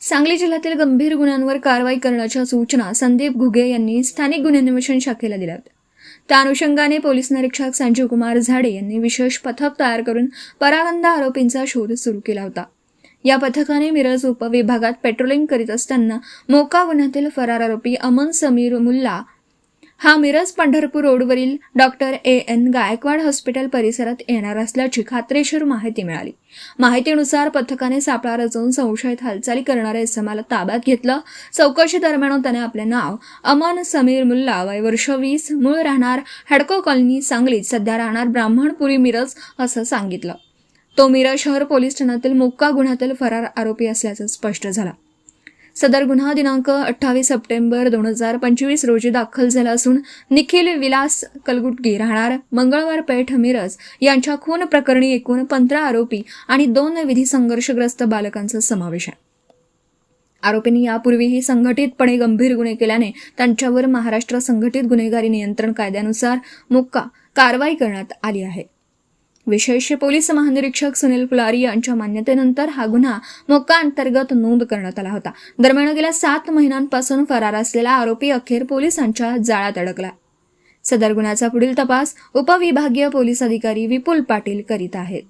सांगली जिल्ह्यातील गंभीर गुन्ह्यांवर कारवाई करण्याच्या सूचना संदीप घुगे यांनी स्थानिक गुन्हे अन्वेषण शाखेला दिल्या होत्या. त्या अनुषंगाने पोलीस निरीक्षक संजीव कुमार झाडे यांनी विशेष पथक तयार करून परागंदा आरोपींचा शोध सुरू केला होता. या पथकाने मिरज उपविभागात पेट्रोलिंग करीत असताना मोका गुन्ह्यातील फरार आरोपी अमन समीर मुल्ला हा मिरज पंढरपूर रोडवरील डॉक्टर A.N. गायकवाड हॉस्पिटल परिसरात येणार असल्याची खात्रीशीर माहिती मिळाली. माहितीनुसार पथकाने सापळा रचून संशयित हालचाली करणाऱ्या इसमाला ताब्यात घेतलं. चौकशी दरम्यान त्याने आपले नाव अमन समीर मुल्ला, वय वर्ष 20, मूळ राहणार हॅडको कॉलनी सांगलीत, सध्या राहणार ब्राह्मणपुरी मिरज असं सांगितलं. तो मिरज शहर पोलीस ठाण्यातील मोक्का गुन्ह्यातील फरार आरोपी असल्याचं स्पष्ट झालं. सदर गुन्हा दिनांक 28 सप्टेंबर 2025 रोजी दाखल झाला असून निखिल विलास कलगुटगी राहणार मंगळवार पेठ मिरज यांच्या खून प्रकरणी एकूण 15 आरोपी आणि 2 विधी संघर्षग्रस्त बालकांचा समावेश आहे. आरोपींनी यापूर्वीही संघटितपणे गंभीर गुन्हे केल्याने त्यांच्यावर महाराष्ट्र संघटित गुन्हेगारी नियंत्रण कायद्यानुसार मोक्का कारवाई करण्यात आली आहे. विशेष पोलीस महानिरीक्षक सुनील कुलारी यांच्या मान्यतेनंतर हा गुन्हा मोक्का अंतर्गत नोंद करण्यात आला होता. दरम्यान गेल्या 7 महिन्यांपासून फरार असलेला आरोपी अखेर पोलिसांच्या जाळ्यात अडकला. सदर गुन्ह्याचा पुढील तपास उपविभागीय पोलीस अधिकारी विपुल पाटील करीत आहेत.